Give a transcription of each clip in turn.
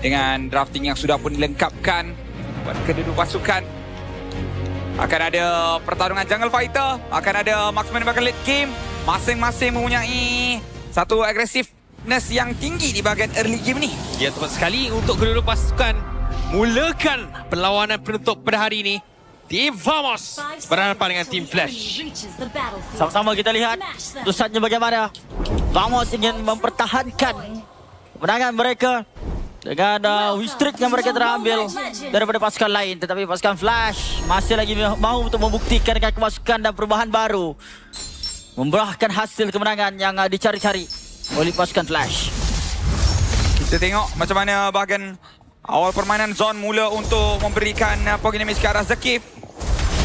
dengan drafting yang sudah pun dilengkapkan buat kedua pasukan. Akan ada pertarungan jungle fighter, akan ada marksman di bahagian late game. Masing-masing mempunyai satu agresifness yang tinggi di bahagian early game ni. Ya, tepat sekali untuk kedua-dua pasukan mulakan perlawanan penutup pada hari ini. Tim Vamos berhadapan dengan Team Flash. Sama-sama kita lihat keputusannya bagaimana. Vamos ingin mempertahankan kemenangan mereka dengan win streak yang mereka terambil daripada pasukan lain. Tetapi pasukan Flash masih lagi mahu untuk membuktikan dengan kemasukan dan perubahan baru, membuahkan hasil kemenangan yang dicari-cari oleh pasukan Flash. Kita tengok macam mana bahagian awal permainan Zon mula untuk memberikan poin damage ke arah Zakif.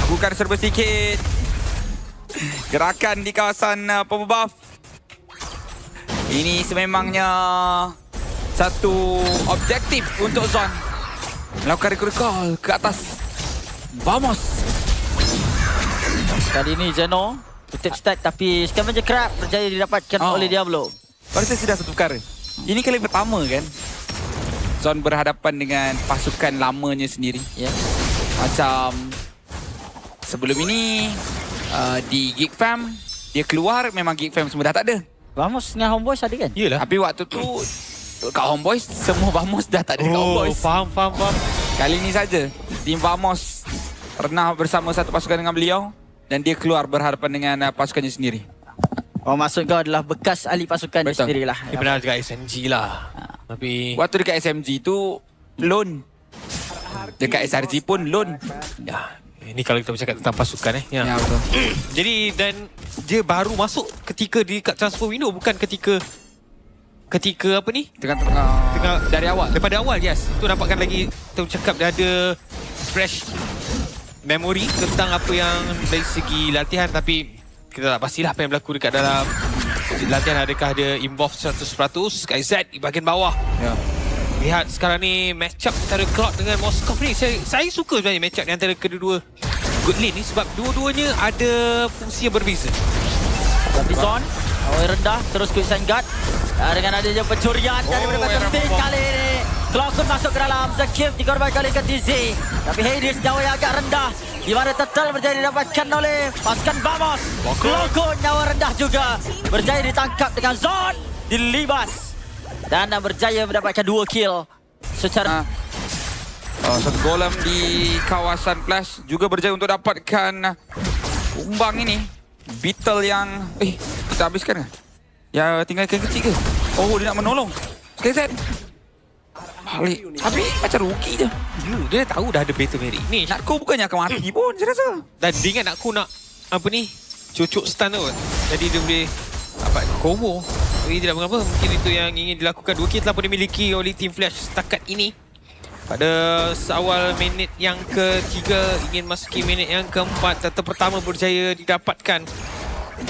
Bukan serba sedikit gerakan di kawasan power buff. Ini sememangnya satu objektif untuk Zon, melakukan recall ke atas Vamos. Kali ini Zeno tutup stack tapi Scavenger Crab berjaya didapatkan oleh Diablo. Baru saya sudah satu perkara. Ini kali pertama kan Zon berhadapan dengan pasukan lamanya sendiri. Ya. Macam sebelum ini di Geek Fam dia keluar memang Geek Fam semua dah tak ada. Vamos dengan Homeboys ada kan? Yalah. Tapi waktu tu kat Homeboys semua Vamos dah tak ada kat Homeboys. Faham. Kali ini saja tim Vamos pernah bersama satu pasukan dengan beliau dan dia keluar berhadapan dengan pasukannya sendiri. Oh, maksud kau adalah bekas ahli pasukan dia Betul. sendirilah. Dia pernah dekat SMG lah. Tapi Waktu dekat SMG tu loan. Dekat SRG pun loan. ya, ini kalau kita bercakap tentang pasukan Ya betul. Jadi dan dia baru masuk ketika di kat transfer window, bukan ketika apa ni? Tengah dari awal. Daripada awal, yes. Tu dapatkan lagi, kita bercakap dia ada fresh memory tentang apa yang dari segi latihan, tapi kita tak pastilah apa yang berlaku dekat dalam latihan. Adakah dia involve 100% KZ di bahagian bawah. Ya. Lihat sekarang ni match up antara Cloud dengan Moskov ni. Saya suka sebenarnya match up ni antara kedua-dua good lane ni sebab dua-duanya ada fungsi yang berbeza. Tapi Zon awal rendah terus quick sign guard. Dengan adanya pencurian daripada Battle Pink kali ini. Cloud pun masuk ke dalam. Zakif dikorbankan oleh TZ. Tapi Hades nyawa yang agak rendah, di mana Turtle berjaya didapatkan oleh pasukan Vamos. Cloud nyawa rendah juga berjaya ditangkap dengan Zon dilibas dan berjaya mendapatkan 2 kill secara Satu golem di kawasan Flash juga berjaya untuk dapatkan umbang ini. Beetle yang kita habiskan kan? Ya tinggal kecil ke? Oh, dia nak menolong. SKZ balik. Tapi macam rugi je. Dia tahu dah ada battle merit ni. Natko bukannya akan mati pun saya rasa. Dan dia ingat aku nak apa ni, cucuk stun tu. Jadi dia boleh dapat combo. Jadi tidak mengapa, mungkin itu yang ingin dilakukan. 2 kill telah pun dimiliki oleh Team Flash setakat ini. Pada awal minit yang ketiga, ingin masuki minit yang keempat. Data pertama berjaya didapatkan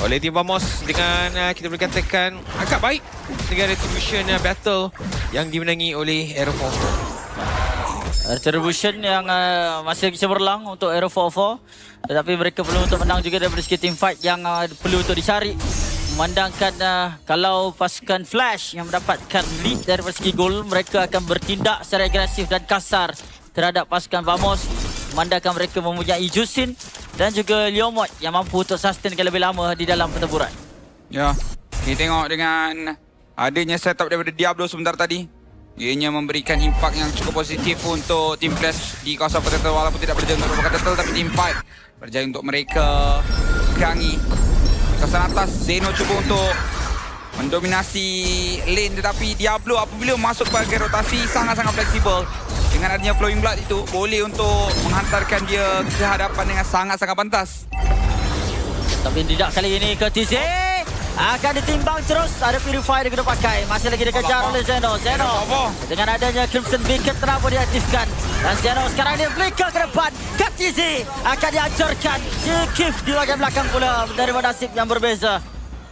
oleh Team Vamos dengan kita boleh katakan agak baik dengan retribution battle yang dimenangi oleh Aero 44. Retribution yang masih lagi cemerlang untuk Aero 44. Tetapi mereka perlu untuk menang juga daripada segi team fight yang perlu untuk dicari. Memandangkan kalau pasukan Flash yang mendapatkan lead daripada segi gol, mereka akan bertindak secara agresif dan kasar terhadap pasukan Vamos. Memandangkan mereka mempunyai Jusin dan juga Leomot yang mampu untuk sustain lebih lama di dalam pertempuran. Ya, kita tengok dengan adanya setup daripada Diablo sebentar tadi. Ianya memberikan impak yang cukup positif untuk Team Flash di kawasan Turtle, walaupun tidak berjaya untuk merupakan Turtle, tapi Team Fight berjaya untuk mereka perangi kawasan atas. Zeno cuba untuk mendominasi lane, tetapi Diablo apabila masuk bahagian rotasi sangat-sangat fleksibel. Dengan adanya Flowing Blood itu boleh untuk menghantarkan dia ke hadapan dengan sangat-sangat pantas. Tapi tidak kali ini ke TZ. Akan ditimbang terus. Ada Purify dia kena pakai. Masih lagi dikejar oleh Zeno. Dengan adanya Crimson Beacon telah pun diaktifkan. Dan Zeno sekarang dia flicker ke depan. Ke TZ akan dihancurkan. Zakif di bahagian belakang pula menerima nasib yang berbeza.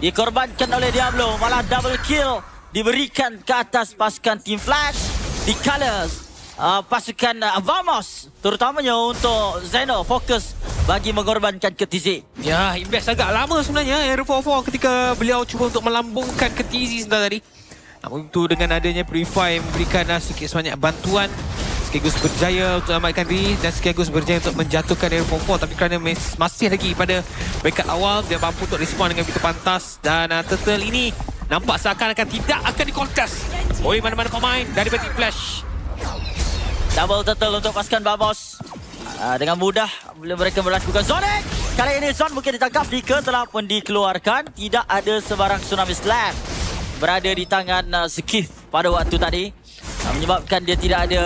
Dikorbankan oleh Diablo. Malah double kill diberikan ke atas pasukan Team Flash. Di colors pasukan Vamos, terutamanya untuk Zeno fokus bagi mengorbankan ke TZ. Ya, invest agak lama sebenarnya Aero 44 ketika beliau cuba untuk melambungkan ke TZ sebentar tadi. Namun itu dengan adanya Purify memberikan sikit sebanyak bantuan, sekaligus berjaya untuk selamatkan diri dan sekaligus berjaya untuk menjatuhkan Aero 4-4. Tapi kerana masih lagi pada backup awal, dia mampu untuk respon dengan begitu pantas. Dan Turtle ini nampak seakan-akan tidak akan dikontes oleh mana-mana pemain daripada Team Flash. Double turtle untuk pasukan Vamos. Dengan mudah bila mereka melakukan zoning. Kali ini zone mungkin ditangkap, Dika telah pun dikeluarkan. Tidak ada sebarang tsunami slam berada di tangan Zekif pada waktu tadi. Menyebabkan dia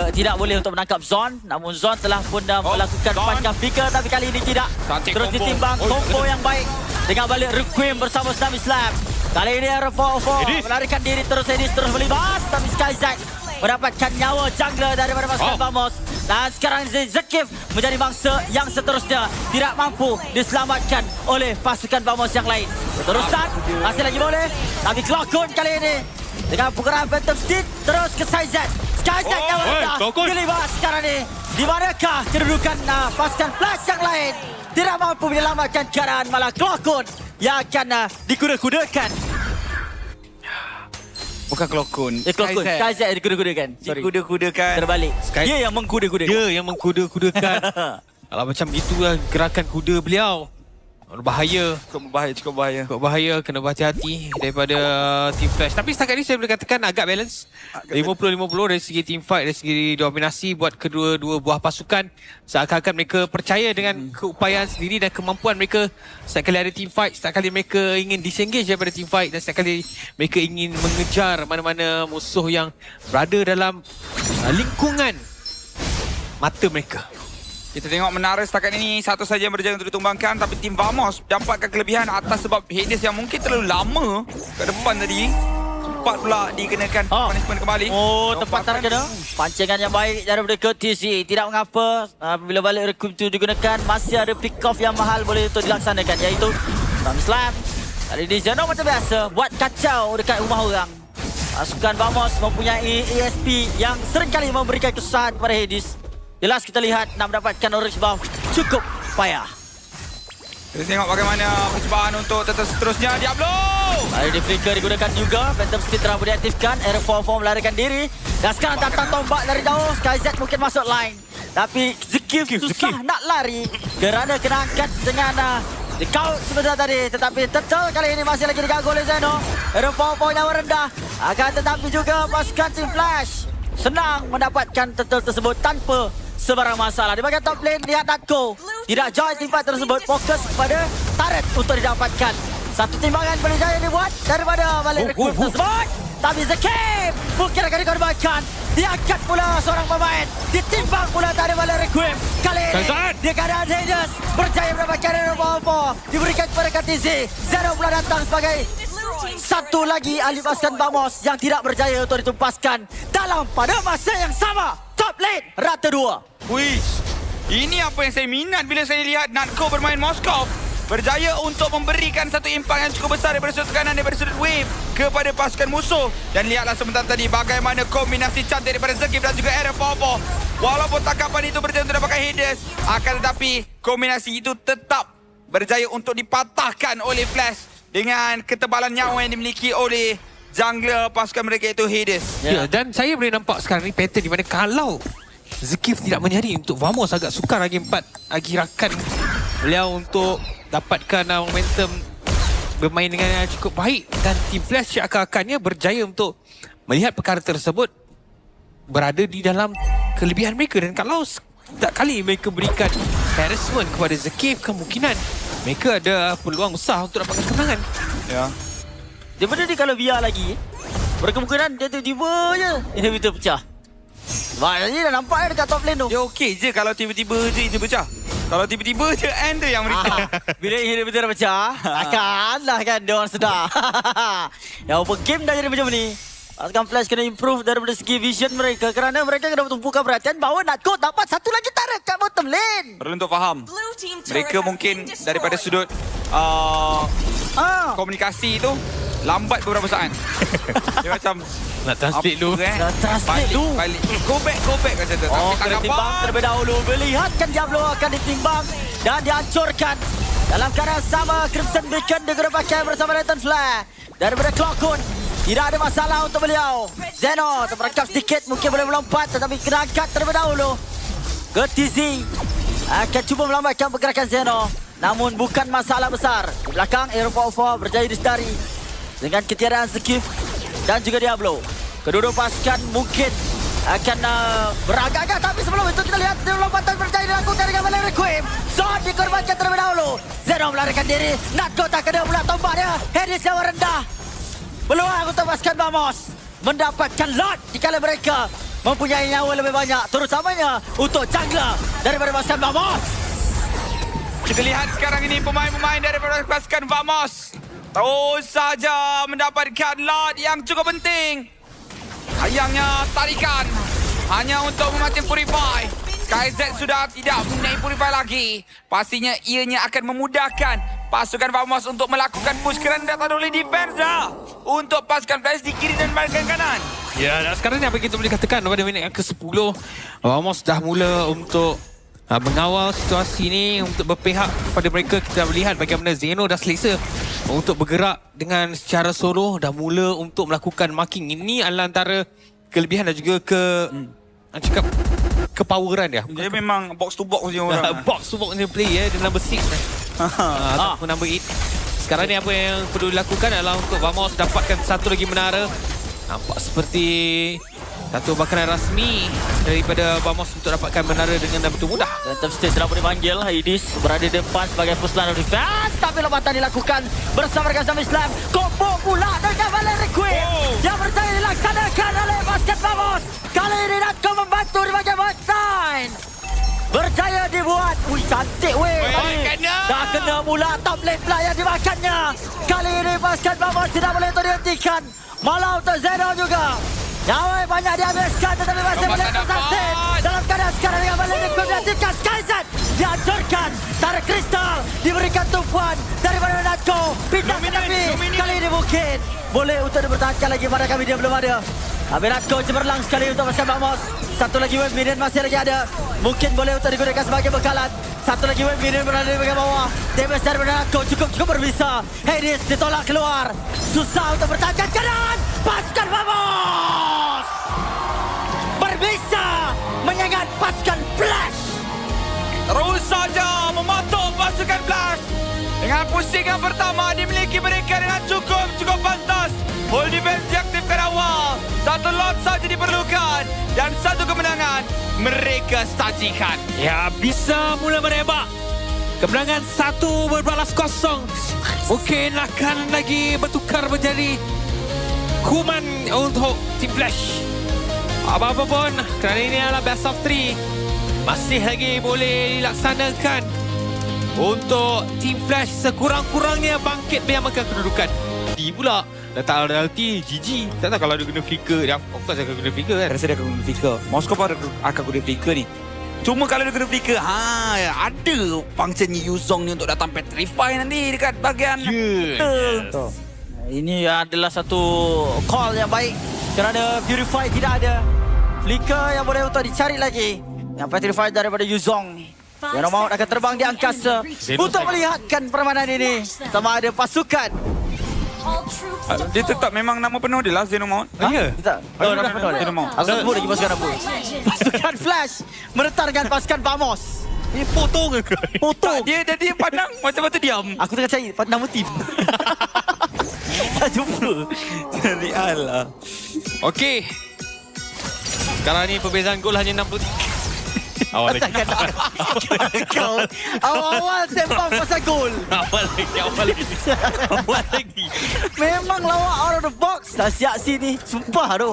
tidak boleh untuk menangkap Zon. Namun Zon telah pun melakukan panjang flicker, tapi kali ini tidak. Terus ditimbang combo yang baik dengan balik Requiem bersama Tsunami Slam. Kali ini R404 melarikan diri, terus Edis terus melibas, tapi Skyzack mendapatkan nyawa jungler daripada pasukan Vamos. Dan sekarang Zekif menjadi bangsa yang seterusnya tidak mampu diselamatkan oleh pasukan Vamos yang lain. Keterusan masih lagi boleh, tapi Clockun kali ini dengan pukulan Phantom Steed terus ke Skyzack. Skyzack yang rendah dilibas sekarang ini. Di manakah kedudukan pasukan Flash yang lain? Tidak mampu menyelamatkan keadaan, malah Clockun yang akan dikuda-kudakan. Bukan Clockun. Clockun. Skyzack dikuda-kudakan. Sorry. Dikuda-kudakan. Terbalik. Dia yang mengkuda-kudakan. Dia yang mengkuda-kudakan. Kalau macam gitulah gerakan kuda beliau. Bahaya. Cukup bahaya. Cukup bahaya, kena berhati-hati daripada Team Flash. Tapi setakat ni saya boleh katakan agak balance. 50-50 dari segi team fight, dari segi dominasi buat kedua-dua buah pasukan. Seakan-akan mereka percaya dengan keupayaan sendiri dan kemampuan mereka. Setiap kali ada team fight, setiap kali mereka ingin disengage daripada team fight, dan setiap kali mereka ingin mengejar mana-mana musuh yang berada dalam lingkungan mata mereka. Kita tengok menara setakat ini satu saja yang berjaya untuk ditumbangkan, tapi tim Vamos dapatkan kelebihan atas sebab Hades yang mungkin terlalu lama ke depan tadi. Sempat pula dikenakan punishment kembali. Tepat terkena. Pancingan yang baik daripada KTC. Tidak mengapa bila balik Requiem tu digunakan, masih ada pick off yang mahal boleh untuk dilaksanakan, iaitu Tsunami Slam. Kali ini Zeno macam biasa buat kacau dekat rumah orang. Pasukan Vamos mempunyai ESP yang seringkali memberikan kesusahan kepada Hades. Jelas kita lihat nak mendapatkan orange buff cukup payah. Kita tengok bagaimana percubaan untuk seterusnya. Diablo! Hari di flicker digunakan juga. Phantom Steed telah diaktifkan. R4-4 melarikan diri. Dan sekarang datang tombak dari jauh. Skyzack mungkin masuk line. Tapi Zekif susah nak lari kerana kena angkat dengan dikau sebentar tadi. Tetapi Turtle kali ini masih lagi diganggu oleh Zeno. R4-4 nyawa rendah. Akan tetapi juga pasukan Team Flash senang mendapatkan Turtle tersebut tanpa sebarang masalah. Di bahagian top lane, lihat Natko tidak join team fight tersebut, fokus kepada turret untuk didapatkan. Satu timbangan berjaya dibuat daripada balik Requiem tersebut. Tapi Zekif mungkin akan dikorbankan. Diangkat pula seorang pemain, ditimbang pula dari balik Requiem. Kali ini di keadaan Hades berjaya mendapatkan Aero diberikan kepada KTZ. Zero pula datang sebagai satu lagi ahli pasukan Vamos yang tidak berjaya untuk ditumpaskan dalam pada masa yang sama. Top lane rata 2. Wish, ini apa yang saya minat bila saya lihat Natko bermain Moskov. Berjaya untuk memberikan satu impak yang cukup besar daripada sudut kanan, daripada sudut wave kepada pasukan musuh. Dan lihatlah sebentar tadi bagaimana kombinasi cantik daripada Zekif dan juga R4-4. Walaupun tangkapan itu berjaya untuk dapatkan Hades, akan tetapi kombinasi itu tetap berjaya untuk dipatahkan oleh Flash dengan ketebalan nyawa yang dimiliki oleh jungler pasukan mereka, iaitu Hades. Ya, dan saya boleh nampak sekarang ni pattern di mana kalau Zekif tidak menyari untuk Vamos agak sukar lagi 4 gerakan beliau untuk dapatkan momentum bermain dengan cukup baik, dan Team Flash akan-akannya berjaya untuk melihat perkara tersebut berada di dalam kelebihan mereka. Dan kalau setiap kali mereka berikan harassment kepada Zekif, kemungkinan mereka ada peluang besar untuk dapatkan kemenangan. Ya. Daripada dia kalau biar lagi, berkemungkinan dia tiba-tiba je inhibitor pecah. Sebab ni dah nampak dekat top lane tu. Dia okey je kalau tiba-tiba je itu pecah. Kalau tiba-tiba je Ender yang beritahu. Bila inhibitor dah pecah, takkanlah kan dia orang sedar. Yang apa game dah jadi macam ni. Pasukan Flash kena improve daripada segi vision mereka, kerana mereka kena tumpukan perhatian bahawa Natko dapat satu lagi turret kat bottom lane. Perlu untuk faham. Mereka mungkin daripada sudut komunikasi itu lambat beberapa saat. Dia macam nak translate dulu. Nak translate dulu. Balik. Go back kata tu. Kena timbang terlebih dahulu. Melihatkan Diablo akan ditimbang dan dihancurkan. Dalam keadaan sama, Crimson Beacon digunakan bersama Nathan Flare. Daripada Clockun, Tidak ada masalah untuk beliau. Zeno terperangkap sedikit, mungkin boleh melompat tetapi kena angkat terlebih dahulu. Tizi akan cuba melambatkan pergerakan Zeno. Namun bukan masalah besar. Di belakang Eropa Alpha berjaya disedari dengan ketiadaan Zakif dan juga Diablo. Kedua-dua pasukan mungkin akan beragak-agak, tapi sebelum itu kita lihat lompatan berjaya dilakukan dengan Valerie Quim. Zon dikorbankan terlebih dahulu. Zeno melarikan diri. Natko tak kena pula tombaknya. Hedis yang rendah. Peluang untuk pasukan Vamos mendapatkan lot jika mereka mempunyai nyawa lebih banyak, terutamanya untuk jungler daripada pasukan Vamos. Kita lihat sekarang ini pemain-pemain daripada pasukan Vamos terus saja mendapatkan lot yang cukup penting. Sayangnya tarikan hanya untuk memancing Purify. SkyZ sudah tidak mempunyai Purify lagi. Pastinya ianya akan memudahkan pasukan Vamos untuk melakukan push kerana datang oleh defense dah. Untuk pasukan Flash di kiri dan bahagian kanan. Ya, dan sekarang ni apa kita boleh katakan pada minit yang ke-10 Vamos dah mula untuk mengawal situasi ni, untuk berpihak pada mereka. Kita lihat bagaimana Zeno dah selesa untuk bergerak dengan secara solo, dah mula untuk melakukan marking. Ini adalah antara kelebihan dan juga cakap kepoweran dia. Dia memang box to box je orang. Box to box ni player, dia number 6 ataupun number 8. Sekarang ni apa yang perlu dilakukan adalah untuk Vamos dapatkan satu lagi menara. Nampak seperti satu bakaran rasmi daripada Vamos untuk dapatkan menara dengan begitu mudah. Dan top stage telah pun dipanggil. Haidis berada di depan sebagai first line of defense. Tapi lompatan dilakukan bersama dengan Sam Islam. Combo pula dengan Valerie Quim yang berjaya dilaksanakan oleh basket Vamos. Kali ini Natko membantu di bagian backline. Berjaya dibuat. Ui, cantik weh. Dah kena pula top lane pula yang dimakannya. Kali ini basket Vamos tidak boleh untuk dihentikan. Malah untuk Zeno juga. Nyawa banyak dihabiskan tetapi masih boleh tersustain. Dalam keadaan sekarang dengan Valerie Quim dihasilkan. SkyZ dihancurkan. Tarik kristal diberikan tumpuan daripada Natko. Pindah ke tepi. Kali ini mungkin boleh untuk dipertahankan lagi pada kami dia belum ada. Tapi Natko cemerlang sekali untuk pasukan Vamos. Satu lagi wave minion masih lagi ada. Mungkin boleh untuk digunakan sebagai bekalan. Satu lagi wave minion berada di bagian bawah. Damage daripada Natko cukup berbisa. Hades ditolak keluar. Susah untuk bertahankan kanan. Pasukan Vamos berbisa menyengat pasukan Flash. Terus saja memotong pasukan Flash. Dengan pusing yang pertama dimiliki mereka dengan cukup pantas. Hold defense diaktifkan awal. Satu lot saja diperlukan. Dan satu kemenangan mereka sajikan. Ya, bisa mula merebak. Kemenangan 1-0. Mungkin akan lagi bertukar menjadi kuman untuk Team Flash. Apa-apa pun, kerana ini adalah best of 3. Masih lagi boleh dilaksanakan untuk Team Flash sekurang-kurangnya bangkit menyamakan kedudukan. Di pula letak reality GG. Tak tahu kalau dia guna flicker, dia of course akan guna flicker kan. Rasa dia akan guna flicker. Moskov akan guna flicker ni. Cuma kalau dia guna flicker, ada function Yuzong ni untuk datang petrify nanti dekat bahagian. Betul. Ini adalah satu call yang baik kerana Purify tidak ada. Flicker yang boleh untuk dicari lagi. Yang petrify daripada Yuzong. Yang Maut akan terbang di angkasa untuk melihatkan permainan ini. Sama ada pasukan. Dia tetap memang nama penuh dia lah, Zeno Maut. Ya. Tak. Oh, nama penuh dia. Zeno Maut. Aku sebut lagi pasukan apa. Pasukan Flash menentarkan pasukan Vamos. Ini potong ke? Potong. Dia pandang macam-macam diam. Aku tengah cari nama tim. Tak jumpa. Cari Allah. Okey. Sekarang ni perbezaan gol hanya 60. Awal lagi. Kau awal-awal tembak pasal gol. Awal lagi. Memang lawak out of the box. Dah siap sini. Sumpah tu.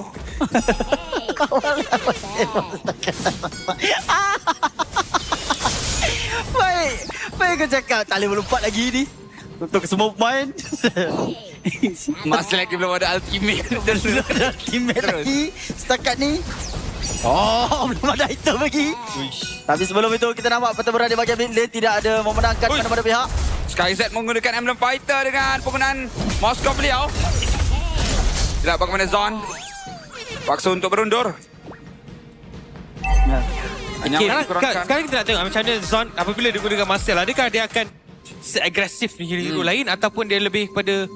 Awal-awal tembak Baik kau cakap. Tak boleh melompat lagi ni. Untuk semua pemain. Masih lagi belum ada ultimate. Dan belum ada ultimate lagi. Setakat ni. Oh, belum ada item lagi. Tapi sebelum itu kita nampak pertempuran di bahagian mid lane tidak ada memenangkan mana-mana pihak. SkyZ menggunakan Emblem Fighter dengan penggunaan Moskov beliau. Tidak bagaimana Zon. Paksa untuk berundur. Sekarang kita nak tengok macam mana Zon apabila dia gunakan Marcel. Adakah dia akan seagresif di hero lain ataupun dia lebih pada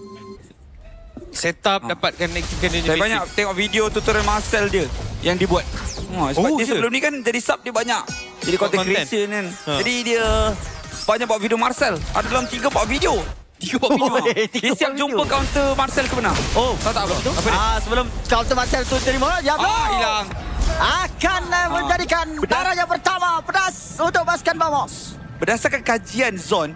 setup, dapatkan aktifkan dia. Saya banyak tengok video tutorial Marcel dia yang dibuat. Sebab dia ya? sebelum ni kan jadi sub dia banyak. Jadi content Content. creation kan. Jadi dia banyak buat video Marcel. Ada dalam 3-4 video. 3 video. Dia siap jumpa counter Marcel ke benar? Oh, Tahu tak apa? Apa dia? sebelum counter Marcel tu terima, Diablo Hilang. akan menjadikan darah yang pertama pedas untuk pasukan Vamos. Berdasarkan kajian Zon,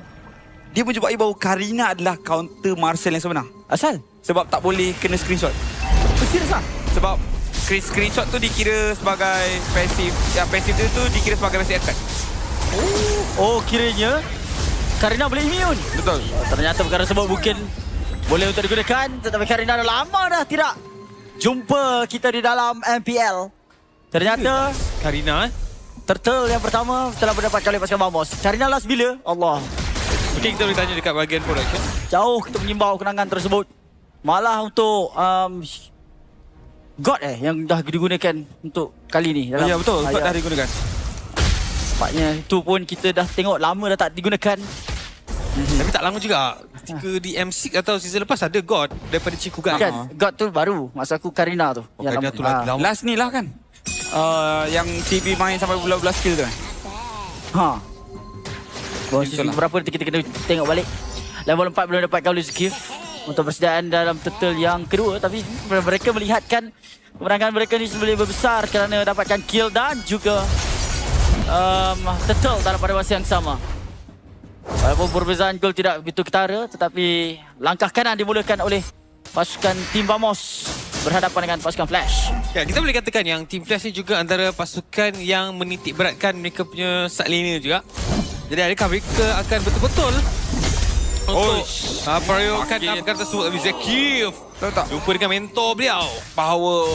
dia menjumpai bahawa Karina adalah counter Marcel yang sebenar. Asal? Sebab tak boleh kena screenshot. Serius ah? Sebab screenshot tu dikira sebagai pasif. Yang pasif tu dikira sebagai passive attack. Oh, kiranya Karina boleh immune. Betul. Ternyata perkara tersebut mungkin boleh untuk digunakan, tetapi Karina dah lama dah tidak jumpa kita di dalam MPL. Ternyata Karina turtle yang pertama telah mendapatkan oleh pasukan Vamos. Karina last bila? Allah. mungkin kita boleh tanya dekat bahagian production. Jauh kita mengimbau kenangan tersebut. Malah untuk God yang dah digunakan untuk kali ni. Ya betul, ya. dah digunakan. Nampaknya itu pun kita dah tengok lama dah tak digunakan. Tapi tak lama juga. Ketika di M6 atau season lepas ada God daripada Cikugan. Kan? God tu baru. Masa aku Karina tu. Oh, Karina tu lagi lama. Last ni lah kan. Yang CB main sampai belas skill tu kan. Season berapa nanti kita kena tengok balik. Level 4 belum dapatkan oleh Zulkif untuk persediaan dalam turtle yang kedua. Tapi mereka melihatkan kemenangan mereka ni lebih besar kerana dapatkan kill dan juga turtle dalam pada masa yang sama. Walaupun perbezaan gol tidak begitu ketara, tetapi langkah kanan dimulakan oleh pasukan tim Vamos berhadapan dengan pasukan Flash. Ya, kita boleh katakan yang Team Flash ni juga antara pasukan yang menitik beratkan mereka punya side laner juga. Jadi adakah mereka akan betul-betul untuk perayaan tersebut oleh Zakif? Tahu tak? Jumpa dengan mentor beliau. Bahawa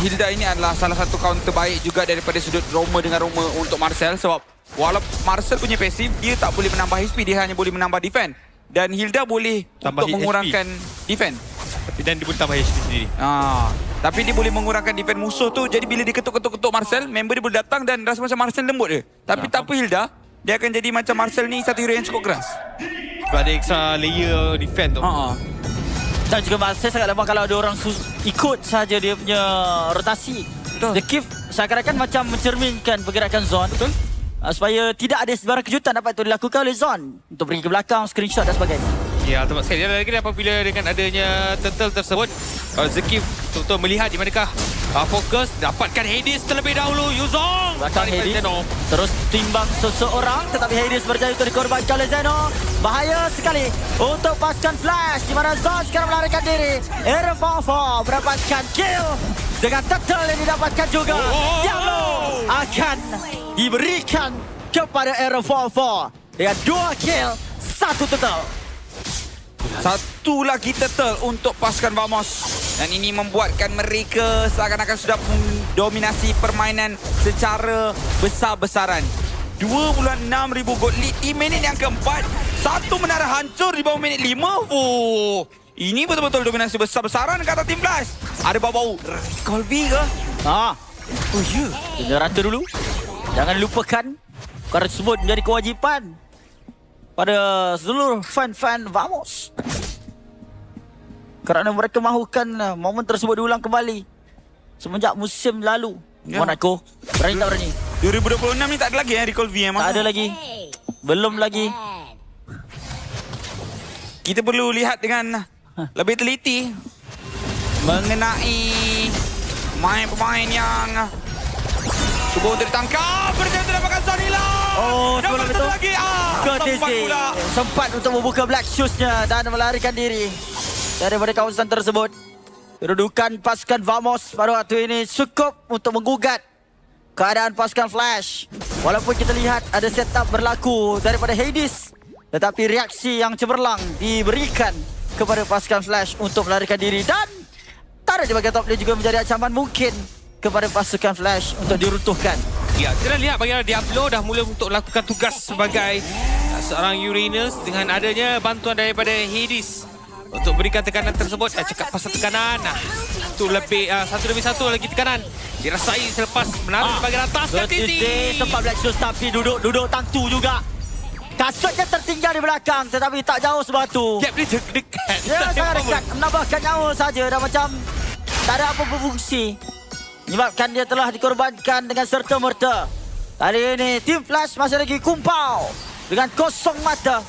Hilda ini adalah salah satu counter baik juga daripada sudut Roma dengan Roma untuk Marcel. Sebab walaupun Marcel punya pasif, dia tak boleh menambah HP, dia hanya boleh menambah defense. Dan Hilda boleh Tambah untuk mengurangkan defense. Dan dia boleh tambah HP sendiri. Tapi dia boleh mengurangkan defense musuh tu. Jadi bila dia ketuk-ketuk Marcel, member dia boleh datang dan rasa macam Marcel lembut je. Tapi tak apa Hilda, dia akan jadi macam Marcel ni satu hero yang cukup keras. Sebab ada extra layer defense tu. Dan juga Marcel sangat lemah kalau ada orang ikut saja dia punya rotasi. Betul. The Kif seakan-akan macam mencerminkan pergerakan Zon. Betul. Supaya tidak ada sebarang kejutan dapat dilakukan oleh Zon untuk pergi ke belakang, screenshot dan sebagainya. Ya, tepat sekali. Dan lagi apabila dengan adanya turtle tersebut, Zakif betul-betul melihat di manakah fokus, dapatkan Hades terlebih dahulu. Yuzong Belakang Hades terus timbang seseorang, tetapi Hades berjaya untuk dikorbankan oleh Zeno. Bahaya sekali untuk pasukan Flash di mana Zon sekarang melarikan diri. Erfafo mendapatkan kill dengan turtle yang didapatkan juga. Diablo akan diberikan kepada Erfafo dengan 2 kill, 1 turtle. Satu lagi turtle untuk pasukan Vamos. Dan ini membuatkan mereka seakan-akan sudah mendominasi permainan secara besar-besaran. 2.6 ribu gold lead di minit yang keempat. Satu menara hancur di bawah minit 5. Ini betul-betul dominasi besar-besaran kata tim Flash. Ada bau-bau recall V ke? Oh ya, kena rata dulu. Jangan lupakan perkara tersebut menjadi kewajipan pada seluruh fan-fan Vamos. Kerana mereka mahukan momen tersebut diulang kembali semenjak musim lalu. Monaco, berani tak berani? 2026 ni tak ada lagi recall V memang. Tak ada lagi. Belum lagi. Kita perlu lihat dengan lebih teliti mengenai pemain-pemain yang cuba untuk ditangkap. Berjaya untuk dapatkan Zanila. Sebelum itu lagi. Sempat untuk membuka black shoes-nya dan melarikan diri daripada kawasan tersebut. Kedudukan pasukan Vamos pada waktu ini cukup untuk menggugat keadaan pasukan Flash. Walaupun kita lihat ada setup berlaku daripada Hades, tetapi reaksi yang cemerlang diberikan kepada pasukan Flash untuk melarikan diri. Dan Tara di bahagian top dia juga menjadi ancaman mungkin kepada pasukan Flash untuk diruntuhkan. Ya, kita lihat bagaimana Diablo dah mula untuk lakukan tugas sebagai seorang Uranus dengan adanya bantuan daripada Hades untuk berikan tekanan tersebut. Cakap pasal tekanan, itu lebih satu demi satu lagi tekanan dirasai selepas menaruh di bahagian atas. Bertitik sempat Black Shoes tapi duduk tangtu juga. Kasutnya tertinggal di belakang tetapi tak jauh sebatu. Gap dia dekat Ya, sangat dekat. Menambahkan nyawa saja dan macam tak ada apa berfungsi. Menyebabkan dia telah dikorbankan dengan serta-merta. Kali ini Team Flash masih lagi kumpau dengan kosong mata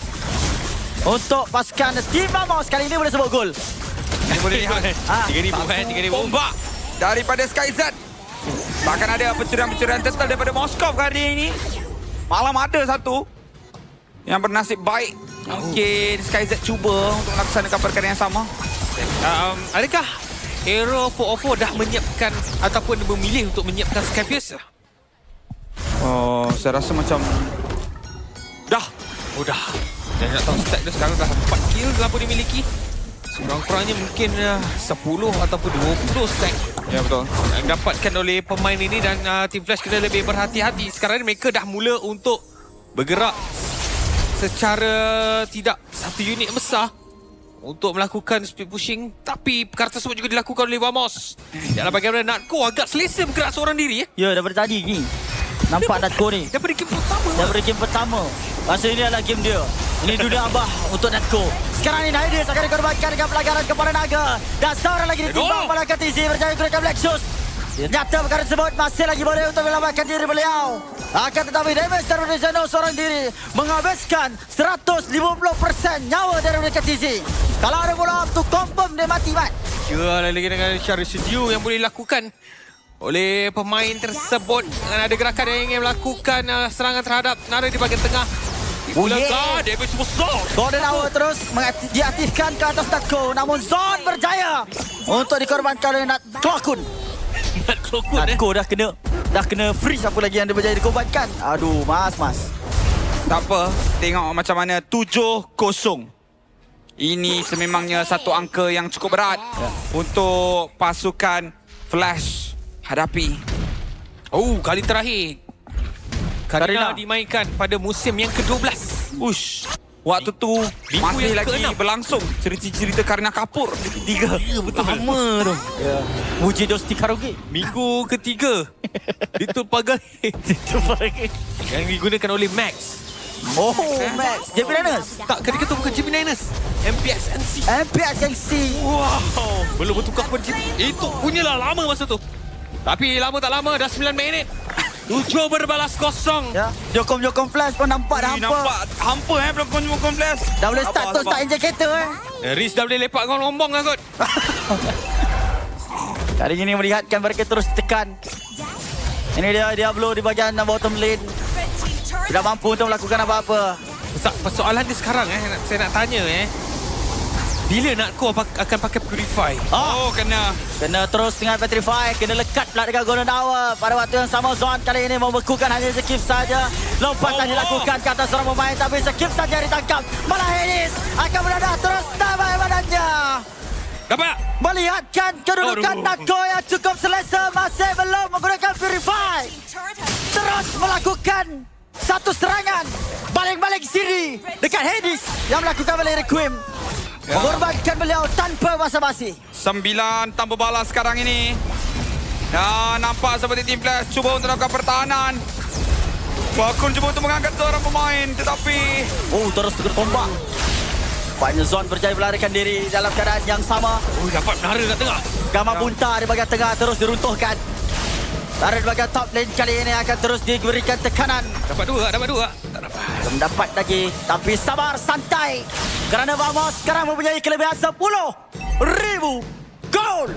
untuk pasukan Team Vamos. Kali ini boleh sebut gol. Ini boleh lihat 3,000 kan, 3,000. ombak daripada SkyZ. Bahkan ada pencurian-pencurian turtle daripada Moskov hari ini. Malam ada satu yang bernasib baik. Mungkin SkyZ cuba untuk melaksanakan perkara yang sama. Adakah Hero 404 dah menyiapkan ataupun memilih untuk menyiapkan Skypiece? Oh, saya rasa macam dah. Oh dah. Dan nak tahu stat dia sekarang dah 4 kill telah pun dimiliki. Kurang-kurangnya mungkin 10 ataupun 20 stack Ya betul. yang dapatkan oleh pemain ini dan Team Flash kena lebih berhati-hati. Sekarang ni mereka dah mula untuk bergerak secara tidak satu unit besar untuk melakukan speed pushing, tapi perkara tersebut juga dilakukan oleh Vamos. Dalam bagaimana Natko agak selesa bergerak seorang diri. Ya, daripada tadi ni. Nampak Natko ni. Daripada game pertama. Daripada game pertama. Masa ini adalah game dia. Ini dunia abah untuk Natko. Sekarang ini Nidus akan dikorbankan dengan pelagaran kepada Naga. Dan seorang lagi ditimbang pada KTZ berjaya gunakan Black Shoes. Nyata perkara tersebut masih lagi boleh untuk menyelamatkan diri beliau. Akan tetapi damage daripada Zeno seorang diri menghabiskan 150% nyawa daripada KTZ. Kalau ada bola up tu confirm dia mati, Mat. Ya, lagi dengan cara sedia yang boleh dilakukan oleh pemain tersebut. Dan ada gerakan yang ingin melakukan serangan terhadap Nara di bahagian tengah. Ipulangkah damage besar. Golden Hour terus diaktifkan ke atas Natko. Namun Zon berjaya untuk dikorbankan oleh Klokun. Natko dah kena freeze. Apa lagi yang dia berjaya dikorbankan. Aduh, mas. Tak apa, tengok macam mana 7-0. Ini sememangnya satu angka yang cukup berat untuk pasukan Flash hadapi. Oh, kali terakhir Karina Karina dimainkan pada musim yang ke-12. Ush, waktu tu Minggu masih yang lagi ke-6. berlangsung cerita-cerita Karina Kapur ketiga. Ya, betul. Lama tu. Ya. Muji Dosti Karaoke. Minggu ketiga ditupagai yang digunakan oleh Max. Oh, Max. JP Niners. Tak, ketika tu bukan Jimmy Niners, MPXNC. MPXNC. Wow, belum bertukar pun itu punyalah lama masa tu. Tapi lama tak lama, dah 9 minit. 7 berbalas kosong. Ya. Jokong Flash pun nampak dah hampa. Nampak hampa belum kunjung Flash. Dah boleh start tu start injector Riz dah boleh lepak dengan lombong lah kot. Kali ini melihatkan mereka terus tekan. Ini dia Diablo di bahagian bottom lane. Tidak mampu untuk melakukan apa-apa. Persoalan dia sekarang saya nak tanya bila Natko akan pakai Purify? Oh, kena. Kena terus dengan Petrify. Kena lekat pula dengan Golden Hour. Pada waktu yang sama Zon kali ini membekukan hanya Zakif saja. Lompatan dilakukan ke atas seorang pemain. Tapi Zakif saja ditangkap. Malah Hedis akan berada terus tabai badannya. Dapat! Melihatkan kedudukan Natko yang cukup selesa. Masih belum menggunakan Purify. Terus melakukan satu serangan. Balik-balik siri dekat Hedis yang melakukan oleh Requiem. Mengorbankan beliau tanpa basa-basi. 9 tanpa balas sekarang ini. Dan nampak seperti Team Flash cuba untuk melakukan pertahanan. Bakun cuba untuk mengangkat seorang pemain. Tetapi Terus tegur tombak. Banyak Zon berjaya melarikan diri dalam keadaan yang sama. Dapat menara kat tengah. Gamma bunta di bahagian tengah terus diruntuhkan. Dari bahagian top lane kali ini akan terus diberikan tekanan. Dapat dua. Tak dapat. Belum dapat lagi. Tapi sabar, santai. Kerana Vamos sekarang mempunyai kelebihan 10,000 gol.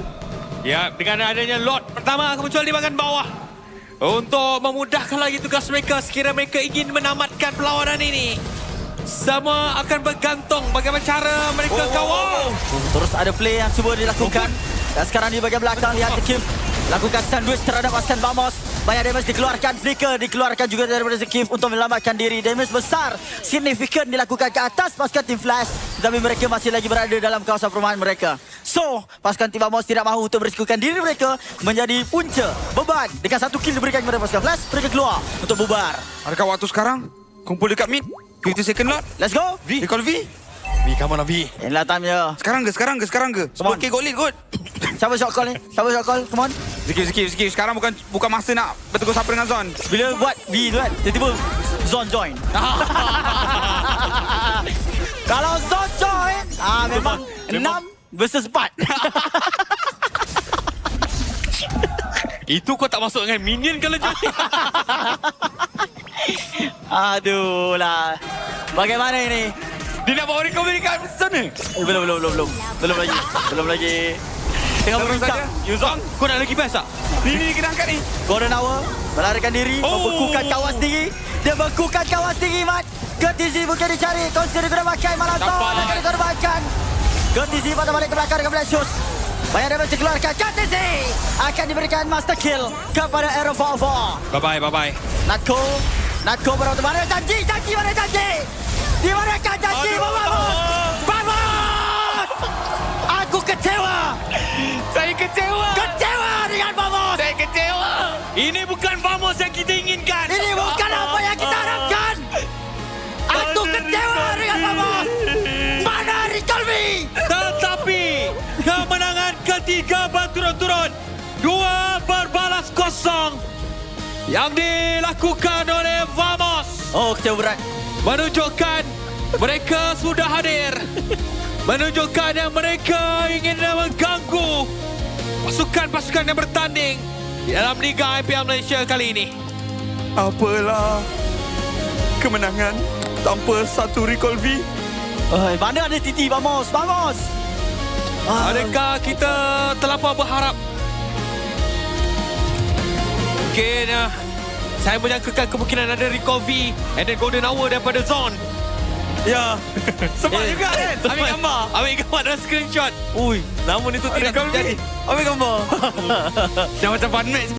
Ya, dengan adanya lot pertama akan muncul di bahagian bawah. Untuk memudahkan lagi tugas mereka sekiranya mereka ingin menamatkan perlawanan ini. Semua akan bergantung bagaimana cara mereka kawal. Terus ada play yang cuba dilakukan. Dan sekarang di bahagian belakang lihat Zakif lakukan sandwich terhadap pasukan Vamos. Banyak damage dikeluarkan. Flicker dikeluarkan juga daripada Zakif untuk menyelamatkan diri. Damage besar signifikan dilakukan ke atas pasukan Team Flash. Tetapi mereka masih lagi berada dalam kawasan perumahan mereka. So, pasukan Team Vamos tidak mahu untuk berisikukan diri mereka menjadi punca beban. Dengan satu kill diberikan kepada pasukan Flash, mereka keluar untuk bubar. adakah waktu sekarang? Kumpul dekat mid. 50 second lot. Let's go. They call V. V, come on V. Inilah time-nya. Sekarang ke? Come on. 10k goal lead kot. Siapa shot call ni? Come on. Zakif. Sekarang bukan masa nak bertegur sapa dengan Zon. Bila buat V tu kan, tiba-tiba Zon join. Kalau Zon join, memang Memang- 6 versus 4. Itu kau tak masuk dengan minion kalau jadi. Aduh lah. Bagaimana ini? Dia nak bawa recovery kat sana. Belum lagi. Tengah Terus berbincang. saja. Yuzong, kau nak lagi best tak? Ini kena angkat ni. Golden Hour melarikan diri, membekukan kawan sendiri. Dia bekukan kawan sendiri, Mat. Ketizi bukan dicari, konsir digunakan pakai Malazzo. Dapat. Akan dikorbankan. Ketizi patah balik ke belakang dengan Blasius. Banyak damage dikeluarkan. Ketizi akan diberikan master kill kepada Aero Volvo. Bye-bye. Natko berapa mana janji mana janji? Di mana kan janji? Vamos! Aku kecewa. Saya kecewa. Kecewa dengan Vamos. Saya kecewa. Ini bukan Vamos yang kita inginkan. Ini bukan apa yang kita harapkan. Aku kecewa dengan Vamos. Mana Ricolvi? Tetapi kemenangan ketiga berturut-turut, 2 berbalas kosong yang dilakukan oleh Vamos Oh, kecewa berat. menunjukkan mereka sudah hadir, menunjukkan yang mereka ingin mengganggu pasukan-pasukan yang bertanding di dalam Liga IPL Malaysia kali ini. Apalah kemenangan tanpa satu recall V. Mana ada Titi? Vamos. Adakah kita terlampau berharap? Mungkin saya menyangkakan kemungkinan ada recovery and then golden hour daripada Zon. Ya. Sebab juga kan. Ambil gambar dan screenshot. Ui, Namun itu tidak Recall V. terjadi. Ambil gambar. Dah macam fun match.